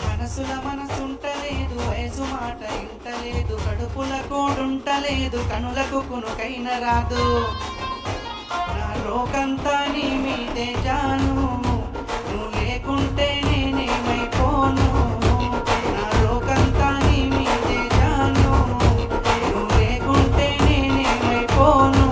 మనసుల మనసుంటలేదు, వయసు మాట ఇంటలేదు, కడుపుల కోడుంటలేదు, కనులకు కునుకైన రాదు. నా రోకంతా నీ మీదే జాను, నువ్వు లేకుంటే నేనేమైపోను. నా రోకంతా నీ మీదే జాను, నువ్వు లేకుంటే నేనేమైపోను.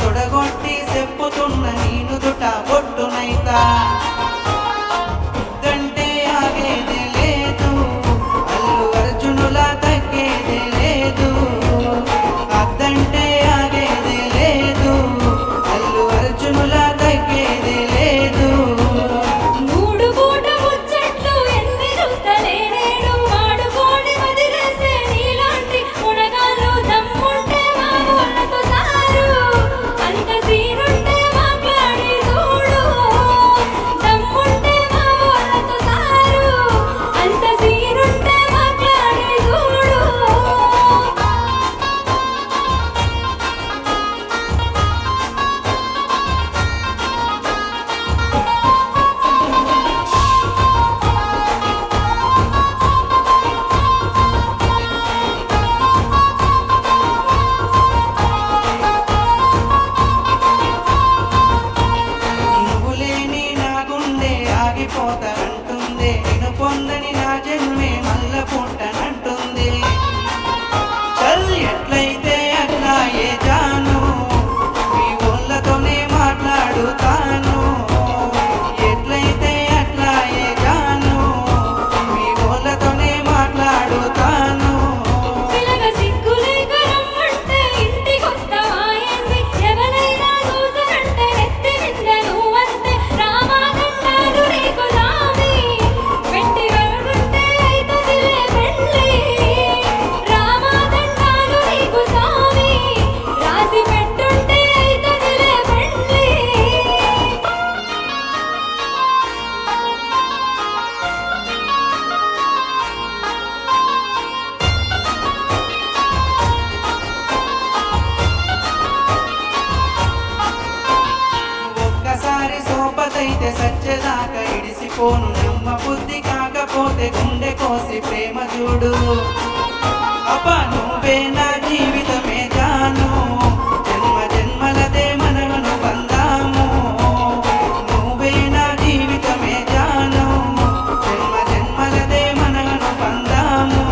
తొడగొట్టి చెప్పుతున్న నేను దుట బొట్టునైతా. దంటే ఆగేదే లేదు, అల్లు అర్జునులా తగ్గేదే లేదు. అద్దంటే ఆగేదే లేదు, అల్లు అర్జునులా తగ్గేదే లేదు. ఆగిపోతానంటుంది, నేను పొందని నా జన్మే మల్ల పుట్టనంటుంది. చల్ ఎట్లయితే అట్లా ఏ జాను, మీ ఊళ్ళతోనే మాట్లాడుతాను. ఎట్లయితే అట్లా ఏ జాను, మీ ఊళ్ళతోనే మాట్లాడుతాను. సోపతైతే సచ్చేదాకా ఇడిసిపోను, నమ్మ బుద్ధి కాకపోతే గుండె కోసి ప్రేమ చూడు. అబ్బా నువ్వే నా జీవితమే జాను, జన్మ జన్మలదే మనవను బంధాము. నువ్వే నా జీవితమే జాను, జన్మ జన్మలదే మనవను బంధాము.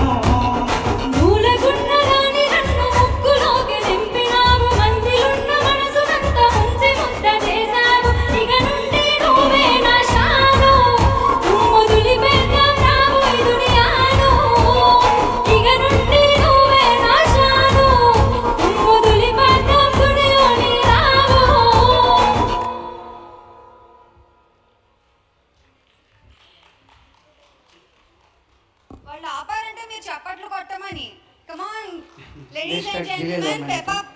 వాళ్ళు ఆపారంటే మీరు చప్పట్లు కొట్టమని. Come on ladies and gentlemen, pep up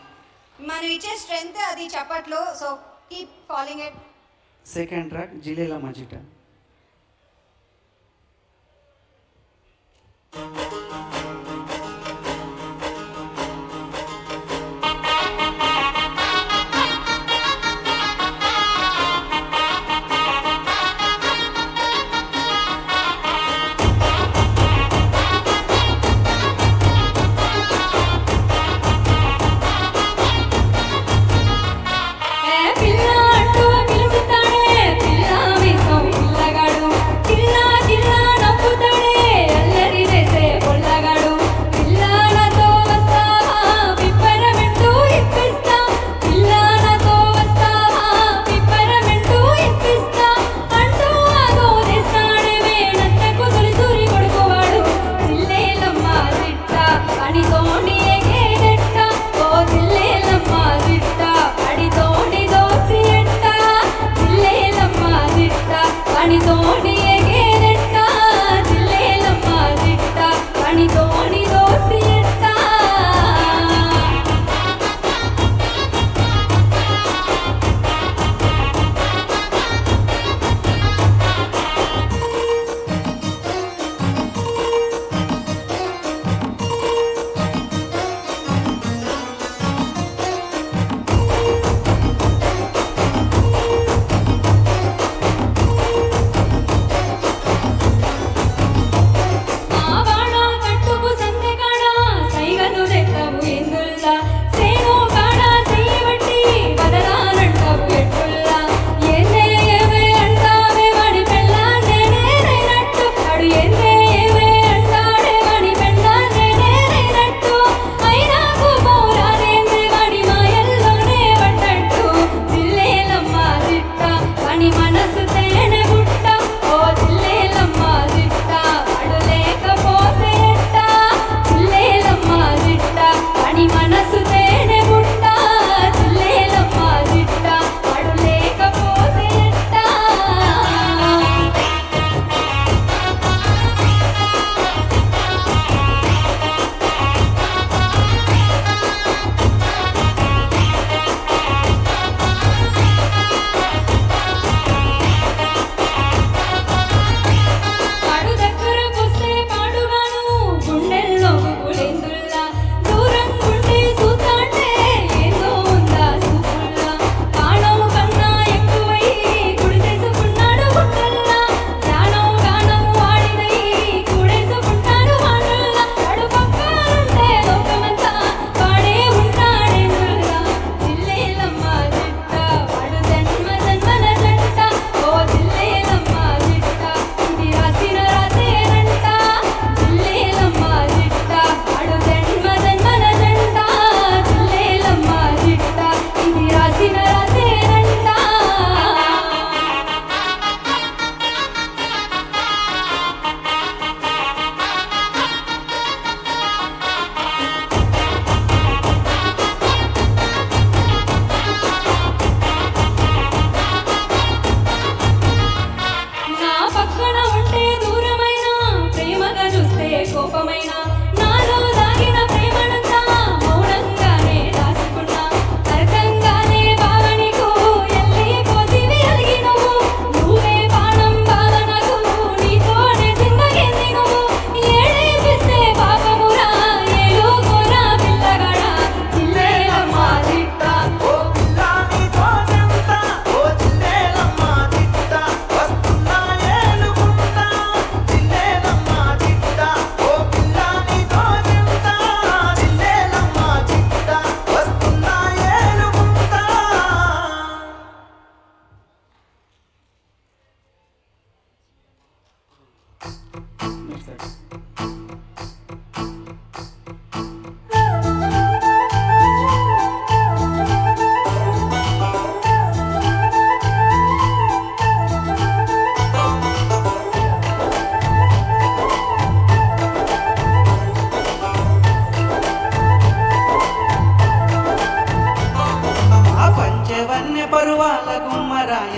మనం ఇచ్చే స్ట్రెంగ్త్ అది చప్పట్లు. So keep following it. Second track జిలేలా మజిట. పిల్ల అంటూ పిలుస్తాడు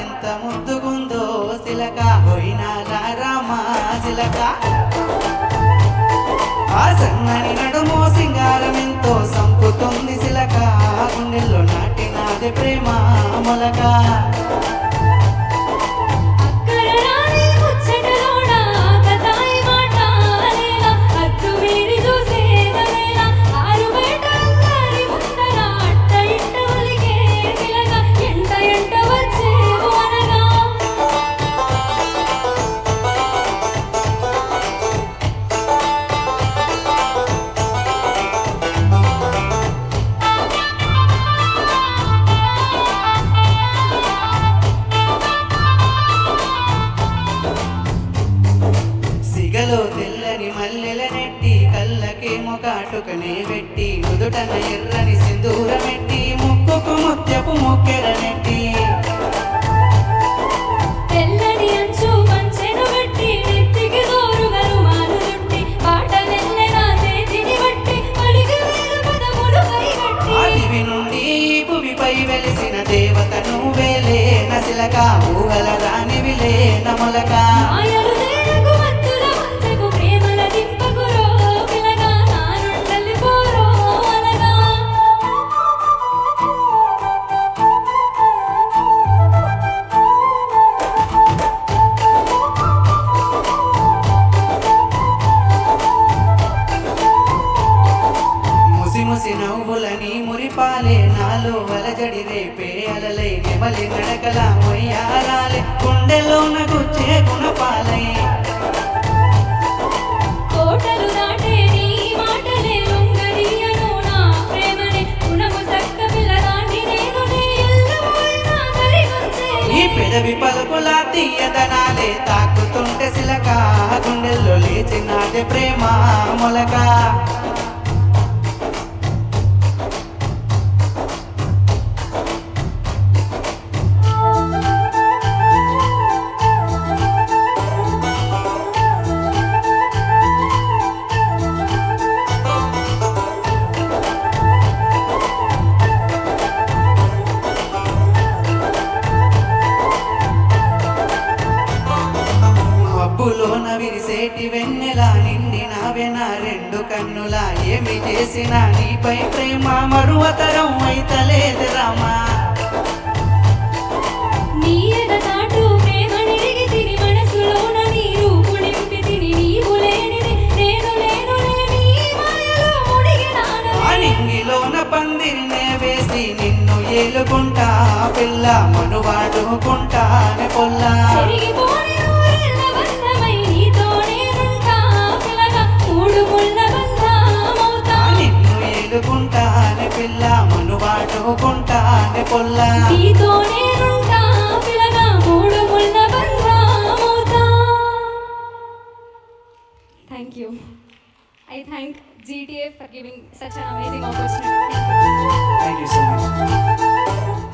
ఎంత ముద్దుగుందో సిలక పోయినారా రామా సిలక ఆ సన్నని నడుమో సింగారం ఎంతో సంపుతుంది సిలక గుండెల్లో నాటినాది ప్రేమ మొలక అక్కర రాణి ముచ్చటలోన ఆకతాయి మాటలేల అద్దు వీరి చూసేదవేళ ఆరు బయట అంగారి ముందర అట్ట ఇట్ట ఒలిగే పిలగ ఎంట ఎంట వచ్చేవు అనగా సిగలో తెల్లని మల్లెల నెట్టి కళ్ళకేమో కాటుకనే పెట్టి నుదుటన ఎర్రని సింధూరమెట్టి ముక్కుకు ముత్యపు ముక్కెర నెట్టి తెల్లని అంచు మంచెను గట్టి నెత్తికి దోరుగా రుమాలు చుట్టి పాటలెల్లెనా చేతిని బట్టి పలికి వేలు పదములు కైగట్టి ఆదివి నుండి భూమిపై వెలిసిన దేవత నువ్వేలే నసిలక ఊగల రానివిలే నమలక మాయలు తేరకు మత్తుల ముంచెకు ప్రేమల దింపకురో పిలగా నా నుండలి పోరో అనగా ముసి ముసి నవ్వులని మురిపాలే నాలో వలజడి రేపే అలలై నెమలి నడకల మొయ్యారాలే గుండెలోన గుచ్చే గుణపాలై కోటలు దాటే నీ మాటలే లొంగనీయను నా ప్రేమనే గుణము చక్క పిల్లదాన్ని నేను నీ ఎల్లవైనా దరిగొచ్చే ఈ పెదవి పలుకుల తీయదనాలే తాకుతుంటే సిలక గుండెల్లో లేచినాదే ప్రేమ మొలక మబ్బులోన విరిసేటి వెన్నెల నిండినావే నా రెండు కన్నులా ఏమి చేసినా నీపై ప్రేమ మరువతరం అయితలేదు రామా నీ ఎదసాటు ప్రేమ నిరిగి తిని మనసులోన నీ రూపు నింపి తిని నీవు లేనిది నేను లేనులే నీ మాయలో మునిగినాను ఆ నింగిలోన పందిరినే వేసి నిన్ను ఏలుకుంటా పిల్ల మనువాడుకుంటానే పొల్లా చెరిగిపోని నూరెళ్ళ బంధమై నీతోనేనుంటా పిలగా మూడు ముళ్ళ బంధమవుతా నిన్ను ఏలుకుంటానే పిల్ల మనువాడుకుంటానే పొల్లా నీతోనేనుంటా పిలగా మూడు ముళ్ళ బంధమవుతా. Thank you. I thank GTA for giving such an amazing opportunity. Thank you. Thank you so much